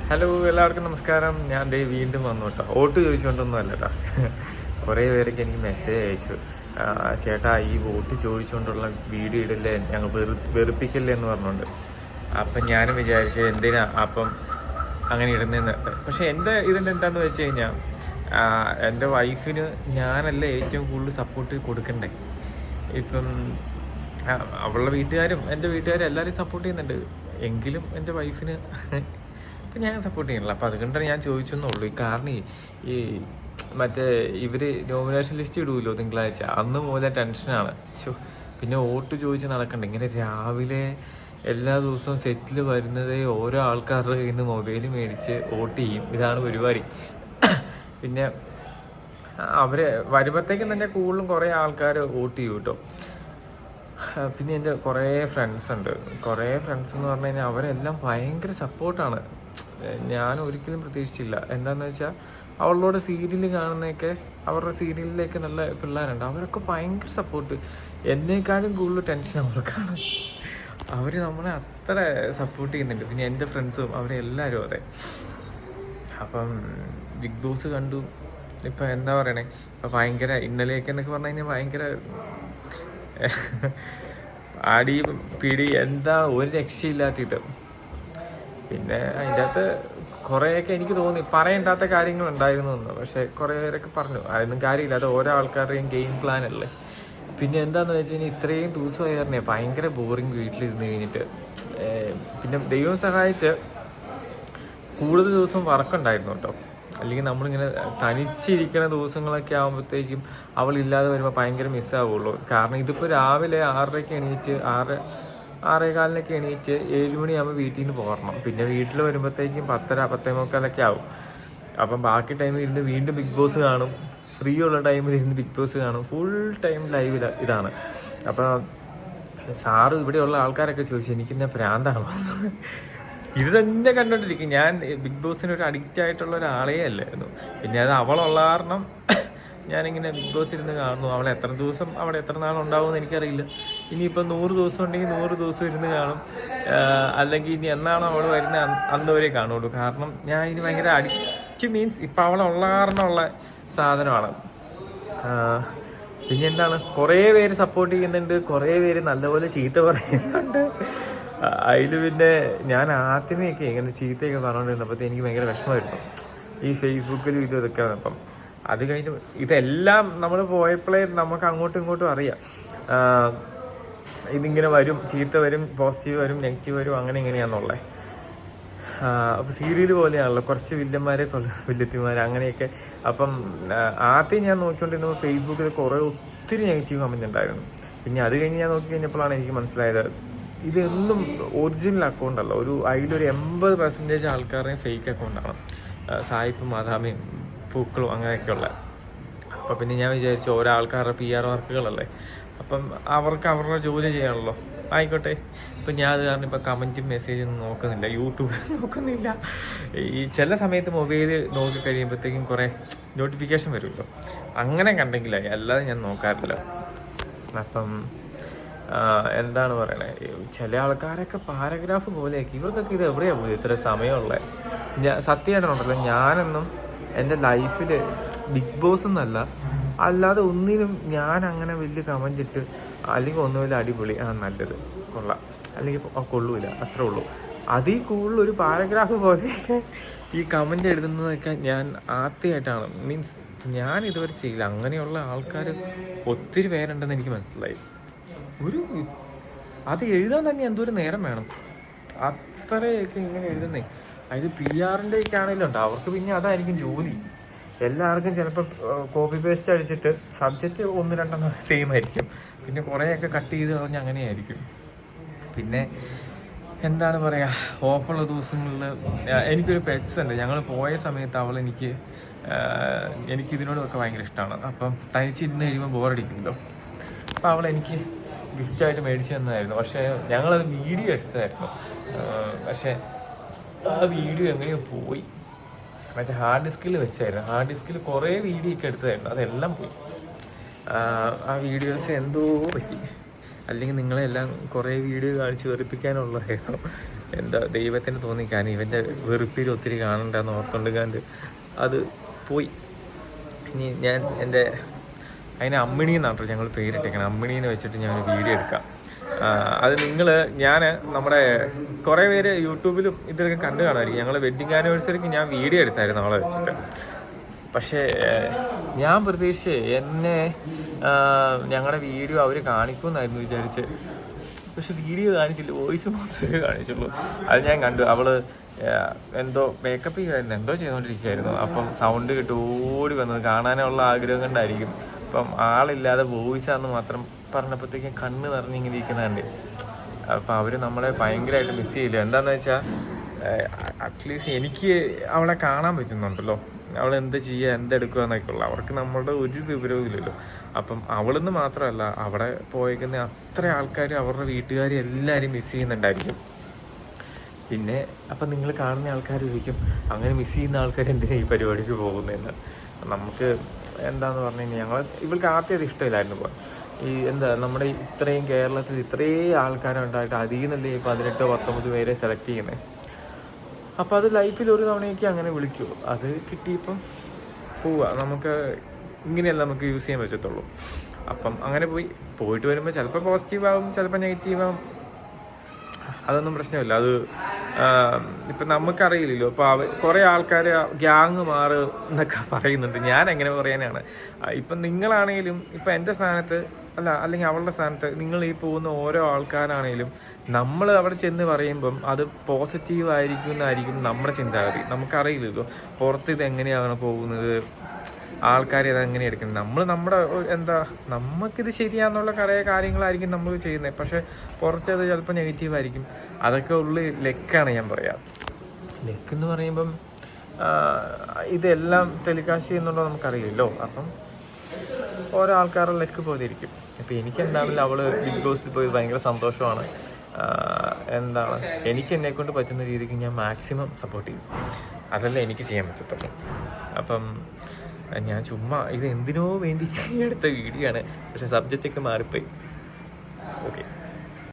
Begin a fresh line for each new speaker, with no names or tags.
Hello, എല്ലാവർക്കും നമസ്കാരം. ഞാൻ ദേ വീണ്ടും വന്നു കേട്ടോ. വോട്ട് ചോദിച്ചുകൊണ്ടൊന്നും അല്ല കേട്ടോ. കുറേ പേരൊക്കെ എനിക്ക് മെസ്സേജ് അയച്ചു, ചേട്ടാ ഈ വോട്ട് ചോദിച്ചുകൊണ്ടുള്ള വീഡിയോ ഇടല്ലേ, ഞങ്ങൾ വെറുപ്പിക്കല്ലേ എന്ന് പറഞ്ഞുകൊണ്ട്. അപ്പം ഞാനും വിചാരിച്ചു എന്തിനാ അപ്പം അങ്ങനെ ഇടുന്നതെന്ന്. പക്ഷെ എൻ്റെ ഇതിൻ്റെ എന്താണെന്ന് വെച്ച് കഴിഞ്ഞാൽ, എൻ്റെ വൈഫിന് ഞാനല്ലേ ഏറ്റവും കൂടുതൽ സപ്പോർട്ട് കൊടുക്കണ്ടേ. ഇപ്പം അവളുടെ വീട്ടുകാരും എൻ്റെ വീട്ടുകാരും എല്ലാവരും സപ്പോർട്ട് ചെയ്യുന്നുണ്ട്. എങ്കിലും എൻ്റെ വൈഫിന് ഇപ്പം ഞാൻ സപ്പോർട്ട് ചെയ്യണില്ല. അപ്പം അതുകൊണ്ടാണ് ഞാൻ ചോദിച്ചെന്നുള്ളൂ. കാരണം ഈ മറ്റേ ഇവർ നോമിനേഷൻ ലിസ്റ്റ് ഇടുമല്ലോ തിങ്കളാഴ്ച, അന്ന് മുതലേ ടെൻഷനാണ്. പിന്നെ വോട്ട് ചോദിച്ച് നടക്കണ്ട. ഇങ്ങനെ രാവിലെ എല്ലാ ദിവസവും സെറ്റിൽ വരുന്നതേ ഓരോ ആൾക്കാരുടെ കയ്യിൽ നിന്ന് മൊബൈൽ മേടിച്ച് വോട്ട് ചെയ്യും. ഇതാണ് പരിപാടി. പിന്നെ അവർ വരുമ്പോഴത്തേക്കും തന്നെ കൂടുതലും കുറേ ആൾക്കാർ വോട്ട് ചെയ്യും കേട്ടോ. പിന്നെ എൻ്റെ കുറേ ഫ്രണ്ട്സ് ഉണ്ട്. കുറേ ഫ്രണ്ട്സ് എന്ന് പറഞ്ഞു കഴിഞ്ഞാൽ അവരെല്ലാം ഭയങ്കര സപ്പോർട്ടാണ്. ഞാൻ ഒരിക്കലും പ്രതീക്ഷിച്ചില്ല. എന്താണെന്ന് വെച്ചാൽ അവളോട് സീരിയൽ കാണുന്നതൊക്കെ, അവരുടെ സീരിയലിലേക്ക് നല്ല പിള്ളേരുണ്ട്, അവരൊക്കെ ഭയങ്കര സപ്പോർട്ട്. എന്നേക്കാളും കൂടുതൽ ടെൻഷൻ അവർക്കാണ്. അവർ നമ്മളെ അത്ര സപ്പോർട്ട് ചെയ്യുന്നുണ്ട്. പിന്നെ എൻ്റെ ഫ്രണ്ട്സും അവരെല്ലാവരും അതെ. അപ്പം ബിഗ് ബോസ് കണ്ടു. ഇപ്പം എന്താ പറയണേ, ഇപ്പം ഭയങ്കര ഇന്നലെയൊക്കെ എന്നൊക്കെ പറഞ്ഞു കഴിഞ്ഞാൽ ഭയങ്കര അടി പിടി, എന്താ ഒരു രക്ഷയില്ലാത്തിട്ട്. പിന്നെ അതിൻ്റെ അകത്ത് കുറേയൊക്കെ എനിക്ക് തോന്നി പറയേണ്ടാത്ത കാര്യങ്ങളുണ്ടായിരുന്നു എന്ന്. പക്ഷെ കുറേ പേരൊക്കെ പറഞ്ഞു അതൊന്നും കാര്യമില്ല, അത് ഓരോ ആൾക്കാരുടെയും ഗെയിം പ്ലാൻ അല്ലേ. പിന്നെ എന്താണെന്ന് വെച്ച് കഴിഞ്ഞാൽ ഇത്രയും ദിവസമായി പറഞ്ഞേ ഭയങ്കര ബോറിങ് വീട്ടിലിരുന്ന് കഴിഞ്ഞിട്ട്. പിന്നെ ദൈവം സഹായിച്ച് കൂടുതൽ ദിവസം വർക്കുണ്ടായിരുന്നു കേട്ടോ. അല്ലെങ്കിൽ നമ്മളിങ്ങനെ തനിച്ചിരിക്കുന്ന ദിവസങ്ങളൊക്കെ ആകുമ്പോഴത്തേക്കും അവളില്ലാതെ വരുമ്പോൾ ഭയങ്കര മിസ്സാവുള്ളൂ. കാരണം ഇതിപ്പോൾ രാവിലെ 6:30-ക്ക് എണീറ്റ് 6-6:15-നൊക്കെ എണീറ്റ് 7 മണിയാകുമ്പോൾ വീട്ടിൽ നിന്ന് പോരണം. പിന്നെ വീട്ടിൽ വരുമ്പോഴത്തേക്കും 10:30 10:45 ആവും. അപ്പം ബാക്കി ടൈമിൽ ഇരുന്ന് വീണ്ടും ബിഗ് ബോസ് കാണും. ഫ്രീ ഉള്ള ടൈമിൽ ഇരുന്ന് ബിഗ് ബോസ് കാണും. ഫുൾ ടൈം ലൈവ് ഇതാണ്. അപ്പോൾ സാറ് ഇവിടെയുള്ള ആൾക്കാരൊക്കെ ചോദിച്ചു എനിക്കെന്നെ ഭ്രാന്താണോ. ഇത് തന്നെ കണ്ടോണ്ടിരിക്കും. ഞാൻ ബിഗ് ബോസിന് ഒരു അഡിക്റ്റ് ആയിട്ടുള്ള ഒരാളേ അല്ലായിരുന്നു. പിന്നെ അത് അവളുള്ള കാരണം ഞാനിങ്ങനെ ബിഗ് ബോസ് ഇരുന്ന് കാണുന്നു. അവൾ എത്ര ദിവസം അവിടെ എത്ര നാളുണ്ടാവുമെന്ന് എനിക്കറിയില്ല. ഇനിയിപ്പോൾ 100 ദിവസം ഉണ്ടെങ്കിൽ 100 ദിവസം ഇരുന്ന് കാണും. അല്ലെങ്കിൽ ഇനി എന്നാണോ അവൾ വരുന്നത് അന്ന് വരെ കാണുള്ളൂ. കാരണം ഞാൻ ഇനി ഭയങ്കര അഡിക്റ്റ് മീൻസ് ഇപ്പം അവളുള്ള കാരണമുള്ള സാധനമാണ്. പിന്നെ എന്താണ്, കുറേ പേര് സപ്പോർട്ട് ചെയ്യുന്നുണ്ട്, കുറേ പേര് നല്ലപോലെ ചീത്ത പറയുന്നുണ്ട്. അതിൽ പിന്നെ ഞാൻ ആദ്യമേയൊക്കെ ഇങ്ങനെ ചീത്തയൊക്കെ പറഞ്ഞുകൊണ്ടിരുന്നപ്പോഴത്തേ എനിക്ക് ഭയങ്കര വിഷമമായിരുന്നു. ഈ ഫേസ്ബുക്കിലും ഇതൊക്കെ വന്നപ്പം. അത് കഴിഞ്ഞ് ഇതെല്ലാം നമ്മൾ പോയപ്പോഴേ നമുക്ക് അങ്ങോട്ടും ഇങ്ങോട്ടും അറിയാം ഇതിങ്ങനെ വരും, ചീത്ത വരും, പോസിറ്റീവ് വരും, നെഗറ്റീവ് വരും, അങ്ങനെ ഇങ്ങനെയാണെന്നുള്ളത്. അപ്പോൾ സീരിയൽ പോലെയാണല്ലോ, കുറച്ച് വില്ലന്മാരെ വില്ലത്തിമാർ അങ്ങനെയൊക്കെ. അപ്പം ആദ്യം ഞാൻ നോക്കിക്കൊണ്ടിരുന്നപ്പോൾ ഫേസ്ബുക്കിൽ ഒത്തിരി നെഗറ്റീവ് കമൻറ്റ് ഉണ്ടായിരുന്നു. പിന്നെ അത് കഴിഞ്ഞ് ഞാൻ നോക്കി കഴിഞ്ഞപ്പോഴാണ് എനിക്ക് മനസ്സിലായത് ഇതൊന്നും ഒറിജിനൽ അക്കൗണ്ട് അല്ല. അതിലൊരു 80% ആൾക്കാരുടെയും ഫേക്ക് അക്കൗണ്ടാണ്. സായിപ്പും മാതാമയും പൂക്കളും അങ്ങനെയൊക്കെയുള്ള. അപ്പം പിന്നെ ഞാൻ വിചാരിച്ചു ഓരോ ആൾക്കാരുടെ PR വർക്കുകളല്ലേ, അപ്പം അവർക്ക് അവരുടെ ജോലി ചെയ്യാണല്ലോ, ആയിക്കോട്ടെ. ഇപ്പം ഞാൻ അത് കാരണം ഇപ്പം കമൻറ്റും മെസ്സേജൊന്നും നോക്കുന്നില്ല, യൂട്യൂബ് നോക്കുന്നില്ല. ഈ ചില സമയത്ത് മൊബൈൽ നോക്കി കഴിയുമ്പോഴത്തേക്കും കുറേ നോട്ടിഫിക്കേഷൻ വരുമല്ലോ, അങ്ങനെ കണ്ടെങ്കിലായി, അല്ലാതെ ഞാൻ നോക്കാറില്ല. അപ്പം എന്താണ് പറയണേ, ചില ആൾക്കാരൊക്കെ പാരഗ്രാഫ് പോലെയൊക്കെ. ഇവർക്കൊക്കെ ഇത് എവിടെയാണ് പോയി ഇത്ര സമയമുള്ളത്? സത്യമായിട്ടുണ്ടല്ലോ, ഞാനൊന്നും എൻ്റെ ലൈഫിൽ ബിഗ് ബോസ് എന്നല്ല അല്ലാതെ ഒന്നിനും ഞാൻ അങ്ങനെ വലിയ കമൻ്റ് ഇട്ട് അല്ലെങ്കിൽ ഒന്നുമില്ല അടിപൊളി നല്ലത് കൊള്ളാം അല്ലെങ്കിൽ കൊള്ളൂല, അത്രേ ഉള്ളൂ. അതിൽ കൂടുതൽ ഒരു പാരഗ്രാഫ് പോലെയൊക്കെ ഈ കമൻ്റ് എഴുതുന്നതൊക്കെ ഞാൻ ആദ്യമായിട്ടാണ്. മീൻസ് ഞാൻ ഇതുവരെ ചെയ്യില്ല. അങ്ങനെയുള്ള ആൾക്കാർ ഒത്തിരി പേരുണ്ടെന്ന് എനിക്ക് മനസ്സിലായി. അത് എഴുതാൻ തന്നെ എന്തോരു നേരം വേണം, അത്രയൊക്കെ ഇങ്ങനെ എഴുതുന്നേ. അതിൽ PR-ൻ്റെ ഒക്കെ ആണെങ്കിലും ഉണ്ട്, അവർക്ക് പിന്നെ അതായിരിക്കും ജോലി. എല്ലാവർക്കും ചിലപ്പോൾ കോപ്പി പേസ്റ്റ് അടിച്ചിട്ട് സബ്ജക്റ്റ് 1-2 സെയിം ആയിരിക്കും, പിന്നെ കുറേയൊക്കെ കട്ട് ചെയ്ത് കളഞ്ഞ് അങ്ങനെയായിരിക്കും. പിന്നെ എന്താണ് പറയുക, ഓഫുള്ള ദിവസങ്ങളിൽ എനിക്കൊരു പെറ്റ്സ് ഉണ്ട്. ഞങ്ങൾ പോയ സമയത്ത് അവൾ എനിക്കിതിനോടൊക്കെ ഭയങ്കര ഇഷ്ടമാണ്. അപ്പം തനിച്ചിരുന്ന് കഴിയുമ്പോൾ ബോറടിക്കുമല്ലോ, അപ്പോൾ അവൾ എനിക്ക് ഗിഫ്റ്റായിട്ട് മേടിച്ചു തന്നതായിരുന്നു. പക്ഷേ ഞങ്ങളത് വീഡിയോ എടുത്തതായിരുന്നു. പക്ഷേ ആ വീഡിയോ എങ്ങനെയോ പോയി. മറ്റേ ഹാർഡ് ഡിസ്കിൽ വെച്ചായിരുന്നു. ഹാർഡ് ഡിസ്കിൽ കുറേ വീഡിയോ ഒക്കെ എടുത്തതായിരുന്നു, അതെല്ലാം പോയി. ആ വീഡിയോസ് എന്തോ പറ്റി. അല്ലെങ്കിൽ നിങ്ങളെല്ലാം കുറേ വീഡിയോ കാണിച്ച് വെറുപ്പിക്കാനുള്ളതായിരുന്നു. എന്താ ദൈവത്തിന് തോന്നിക്കാൻ ഇവൻ്റെ വെറുപ്പിൽ ഒത്തിരി കാണണ്ടെന്ന് ഓർത്തുകൊണ്ടുകാണ്ട് അത് പോയി. ഇനി ഞാൻ എൻ്റെ അതിന് അമ്മിണി എന്നാട്ടോ ഞങ്ങൾ പേരിട്ടേക്കണം. അമ്മിണീനെ വെച്ചിട്ട് ഞാൻ വീഡിയോ എടുക്കാം. അത് ഞാൻ നമ്മുടെ കുറേ പേര് യൂട്യൂബിലും ഇതൊക്കെ കണ്ടു കാണുമായിരിക്കും. ഞങ്ങൾ വെഡ്ഡിങ് ആനിവേഴ്സറിക്ക് ഞാൻ വീഡിയോ എടുത്തായിരുന്നു അവളെ വെച്ചിട്ട്. പക്ഷേ ഞാൻ പ്രതീക്ഷിച്ച് എന്നെ ഞങ്ങളുടെ വീഡിയോ അവർ കാണിക്കുമെന്നായിരുന്നു വിചാരിച്ച്. പക്ഷെ വീഡിയോ കാണിച്ചില്ല, വോയിസ് മാത്രമേ കാണിച്ചുള്ളൂ. അത് ഞാൻ കണ്ടു. അവള് എന്തോ മേക്കപ്പ് ചെയ്യുമായിരുന്നു, എന്തോ ചെയ്തുകൊണ്ടിരിക്കുകയായിരുന്നു. അപ്പം സൗണ്ട് കിട്ടി ഓടി വന്നത് കാണാനുള്ള ആഗ്രഹം കൊണ്ടായിരിക്കും. അപ്പം ആളില്ലാതെ വോയിസാന്ന് മാത്രം പറഞ്ഞപ്പോഴത്തേക്കും കണ്ണ് നിറഞ്ഞിങ്ങനെ ഇരിക്കുന്നുണ്ട്. അപ്പം അവർ നമ്മളെ ഭയങ്കരമായിട്ട് മിസ് ചെയ്യില്ല. എന്താണെന്ന് വെച്ചാൽ അറ്റ്ലീസ്റ്റ് എനിക്ക് അവളെ കാണാൻ പറ്റുന്നുണ്ടല്ലോ, അവൾ എന്താ ചെയ്യുക എന്തെടുക്കുക എന്നൊക്കെ ഉള്ളു. അവർക്ക് നമ്മളുടെ ഒരു വിവരവും ഇല്ലല്ലോ. അപ്പം അവളെന്ന് മാത്രമല്ല അവിടെ പോയേക്കുന്ന അത്ര ആൾക്കാർ അവരുടെ വീട്ടുകാർ എല്ലാവരും മിസ് ചെയ്യുന്നുണ്ടായിരിക്കും. പിന്നെ അപ്പം നിങ്ങൾ കാണുന്ന ആൾക്കാർ ചോദിക്കും, അങ്ങനെ മിസ് ചെയ്യുന്ന ആൾക്കാർ എന്തിനാണ് ഈ പരിപാടിക്ക് പോകുന്നതെന്ന്. നമുക്ക് എന്താന്ന് പറഞ്ഞു കഴിഞ്ഞാൽ ഇവൾക്ക് ആദ്യം അത് ഇഷ്ടമില്ലായിരുന്നു. ഇപ്പോൾ നമ്മുടെ ഇത്രയും കേരളത്തിൽ ഇത്രയും ആൾക്കാരുണ്ടായിട്ട് അതിൽ നിന്നല്ലേ 18-19 പേരെ സെലക്ട് ചെയ്യുന്നത്. അപ്പോൾ അത് ലൈഫിൽ ഒരു തവണയൊക്കെ അങ്ങനെ വിളിക്കൂ. അത് കിട്ടിയപ്പം പോവുക. നമുക്ക് ഇങ്ങനെയല്ല നമുക്ക് യൂസ് ചെയ്യാൻ പറ്റത്തുള്ളൂ. അപ്പം അങ്ങനെ പോയിട്ട് വരുമ്പോൾ ചിലപ്പോൾ പോസിറ്റീവാകും, ചിലപ്പോൾ നെഗറ്റീവാകും. അതൊന്നും പ്രശ്നമില്ല. അത് ഇപ്പം നമുക്കറിയില്ലല്ലോ. അപ്പോൾ കുറേ ആൾക്കാർ ഗ്യാങ് മാറ് എന്നൊക്കെ പറയുന്നുണ്ട്. ഞാൻ എങ്ങനെ പറയാനാണ്? ഇപ്പം നിങ്ങളാണെങ്കിലും ഇപ്പം എൻ്റെ സ്ഥാനത്ത് അല്ലെങ്കിൽ അവളുടെ സ്ഥാനത്ത് നിങ്ങൾ ഈ പോകുന്ന ഓരോ ആൾക്കാരാണെങ്കിലും നമ്മൾ അവിടെ ചെന്ന് പറയുമ്പം അത് പോസിറ്റീവ് ആയിരിക്കും എന്നായിരിക്കും നമ്മുടെ ചിന്താഗതി. നമുക്കറിയില്ലല്ലോ പുറത്ത് ഇത് എങ്ങനെയാണ് പോകുന്നത്, ആൾക്കാർ ഇതെങ്ങനെ എടുക്കുന്നത്. നമ്മുടെ നമുക്കിത് ശരിയാന്നുള്ള കുറേ കാര്യങ്ങളായിരിക്കും നമ്മൾ ചെയ്യുന്നത്. പക്ഷെ പുറത്തത് ചിലപ്പോൾ നെഗറ്റീവായിരിക്കും. അതൊക്കെ ഉള്ളിൽ ലെക്കാണ് ഞാൻ പറയാം. ലെക്കെന്ന് പറയുമ്പം ഇതെല്ലാം ടെലികാസ്റ്റ് ചെയ്യുന്നുണ്ടോ നമുക്കറിയില്ലല്ലോ. അപ്പം ഓരോ ആൾക്കാരുടെ ലെക്ക് പോലെ ഇരിക്കും. ഇപ്പം എനിക്കെന്താണെങ്കിലും അവൾ ബിഗ് ബോസിൽ പോയി ഭയങ്കര സന്തോഷമാണ്. എനിക്ക് എന്നെക്കൊണ്ട് പറ്റുന്ന രീതിക്ക് ഞാൻ മാക്സിമം സപ്പോർട്ട് ചെയ്യും. അതല്ലേ എനിക്ക് ചെയ്യാൻ പറ്റത്തുള്ളൂ. അപ്പം ഞാൻ ചുമ്മാ ഇത് എന്തിനോ വേണ്ടി എടുത്ത വീഡിയോ ആണ്. പക്ഷെ സബ്ജക്റ്റൊക്കെ മാറിപ്പോയി. ഓക്കെ.